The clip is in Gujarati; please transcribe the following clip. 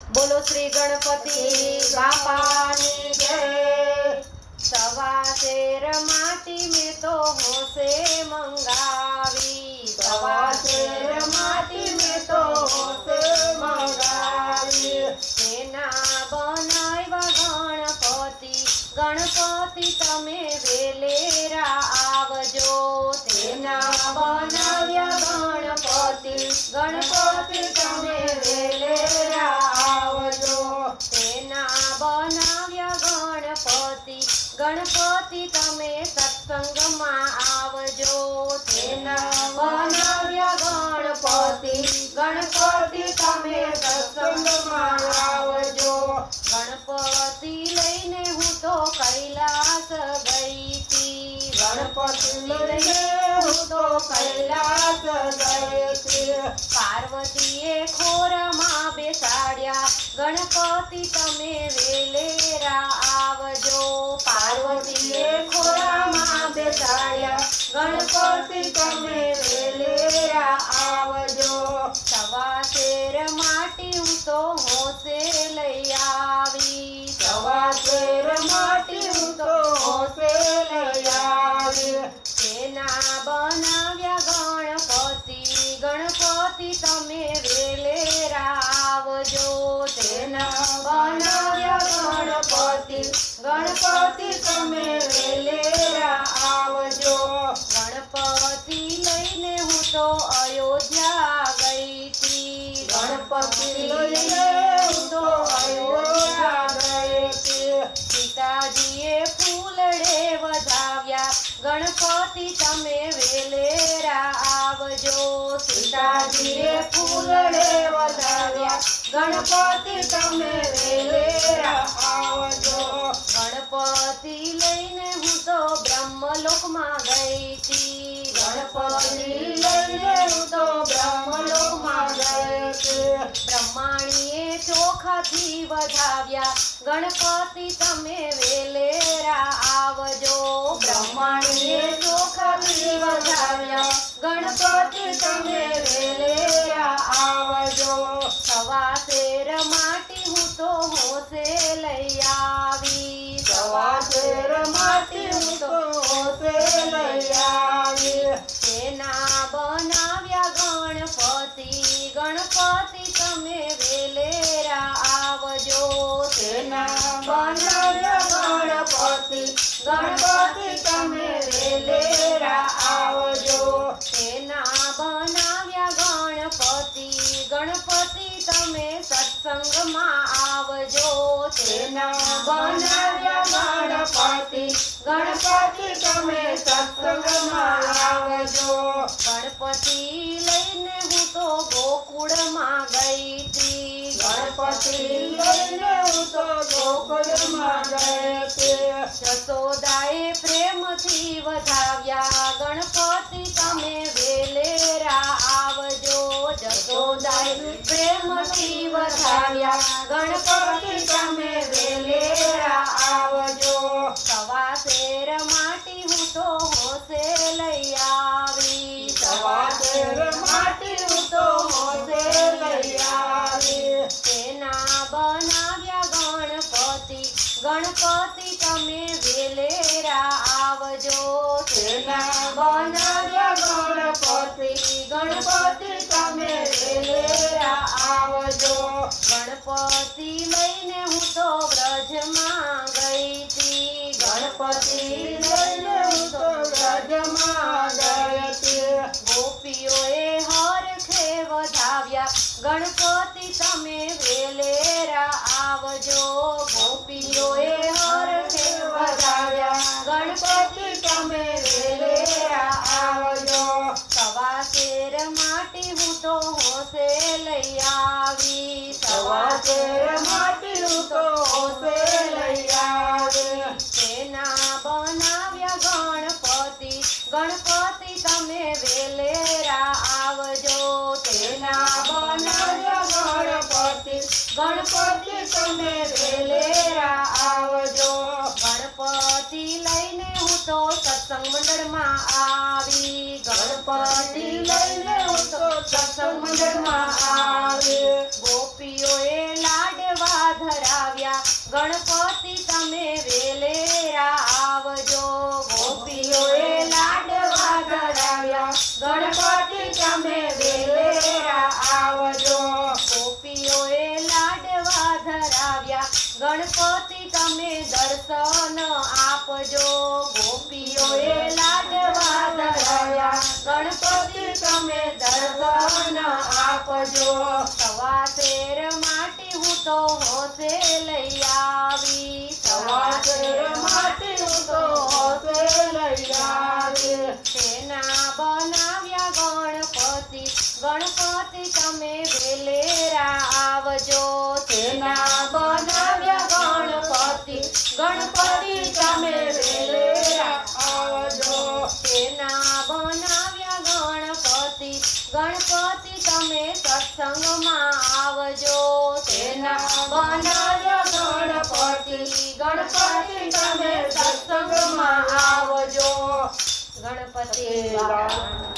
बोलो श्री गणपति बापा की जय। सवा शेर माटी में तो होसे मंगावी, सवा शेर माटी में तो होसे मंगावी। तेना बनाव्या गणपति, गणपति तमे वेलेरा आवजो। तेना बनाव्या गणपति, गणपति तमे वेलेरा आवजो। तेना बनाव्या गणपति, गणपति तमे सत्संगमां आवजो। तेना बनाव्या गणपति, गणपति तमे सत्संगमां आवजो। गणपति लईने हूँ तो कैलास गई थी, गणपति लईने हूँ तो कैलास गई थी। पार्वतीए खोरमा बेसाड्या, गणपति तमे वेलेरा आवजो। पार्वतीए खोरामां बेसाड्या, गणपति तमे वेलेरा आवजो। सवा शेर माटी हूँ तो होसे लई आवी, सवा शेर माटी हूँ तो होसे लई आवी। तेना बनाव्या गणपति, गणपति तमे वेलेरा आवजो। तेना बनाव्या गणपति, गणपति तमे वेलेरा आवजो। गणपति लईने हूँ तो अयोध्या गई थी, गणपति लईने हूँ तो अयोध्या गई थी। सीताजीए फूलड़े वधाव्या, गणपति तमे वेलेरा आवजो। सीताजीए फूलड़े वधाव्या, गणपति तमे वेलेरा आवजो। गणपति लईने हूँ तो ब्रह्मलोकमां गई थी, गणपति लईने हूँ तो ब्रह्मलोकमां गई थी। ब्रह्माणीए ચોખાથી વધાવ્યા, ગણપતિ તમે વેલેરા આવજો। બ્રહ્માણીએ ચોખાથી વધાવ્યા, ગણપતિ તમે વેલેરા આવજો। સવા શેર માટી હું તો હોશે લઈ આવી, સવા શેર માટી હું તો હોશે લઈ આવી। તેના બનાવ્યા ગણપતિ, ગણપતિ તમે વેલેરા આવજો। તેના બનાવ્યા ગણપતિ, ગણપતિ તમે વેલેરા આવજો। તેના બનાવ્યા ગણપતિ, ગણપતિ તમે સત્સંગમાં આવજો। તેના બનાવ્યા ગણપતિ, ગણપતિ તમે સત્સંગમાં આવજો। ગણપતિ લઈને હું તો ગોકુળમાં ગઈ તી, ગણપતિ લઈને હું તો ગોકુળમાં ગઈ તી। જશોદાએ પ્રેમથી વધાવ્યા, ગણપતિ તમે વેલેરા આવજો। જશોદાએ પ્રેમથી વધાવ્યા, ગણપતિ તમે વેલેરા આવજો। સવા શેર માટી હું તો હોશે લઈ આવી, સવા શેર માટી હું તો હોશે લઈ આવી। તેના બનાવ્યા ગણપતિ, ગણપતિ તમે વેલેરા આવજો। તેના બનાવ્યા ગણપતિ, ગણપતિ તમે વેલેરા આવજો। ગણપતિ લઈને હું તો વ્રજમાં ગઈ તી, ગણપતિ લઈને હું તો વ્રજમાં ગઈ તી। ગોપીઓએ હરખે વધાવ્યા, ગણપતિ તમે વેલેરા આવજો। ગોપીઓએ હરખે વધાવ્યા, ગણપતિ તમે વેલેરા આવજો। સવા શેર માટી હું તો હોશે લઈ આવી, સવા શેર માટી હું તો હોશે લઈ આવી। તેના બનાવ્યા ગણપતિ, ગણપતિ તમે વેલેરા આવજો। તેના બનાવ્યા ગણપતિ, ગણપતિ તમે વેલેરા આવજો। ગણપતિ લઈને હું તો સત્સંગ મંડળમાં આવી, ગણપતિ લઈને હું તો સત્સંગ મંડળમાં આવી। ગોપીઓએ લાડ ગણપતિ તમે વેલેરા આવજો. ગોપીઓએ લાડવા ધરાવ્યા ગણપતિ તમે વેલેરા આવજો. ગોપીઓએ લાડવા ધરાવ્યા ગણપતિ તમે દર્શન આપજો. ગોપીઓએ લાડવા ધરાવ્યા ગણપતિ તમે દર્શન આપજો. સવા શેર માટી હું તો હોશે લઈ આવી. સવા શેર માટી હું તો હોશે લઈ આવી. તેના બનાવ્યા ગણપતિ ગણપતિ તમે વેલેરા આવજો. તેના બનાવ્યા ગણપતિ ગણપતિ તમે વેલેરા આવજો. તેના બનાવ્યા ગણપતિ ગણપતિ તમે સત્સંગમાં આવજો. તેના બનાવ્યા ગણપતિ ગણપતિ તમે સત્સંગમાં આવજો. ગણપતિ બાપા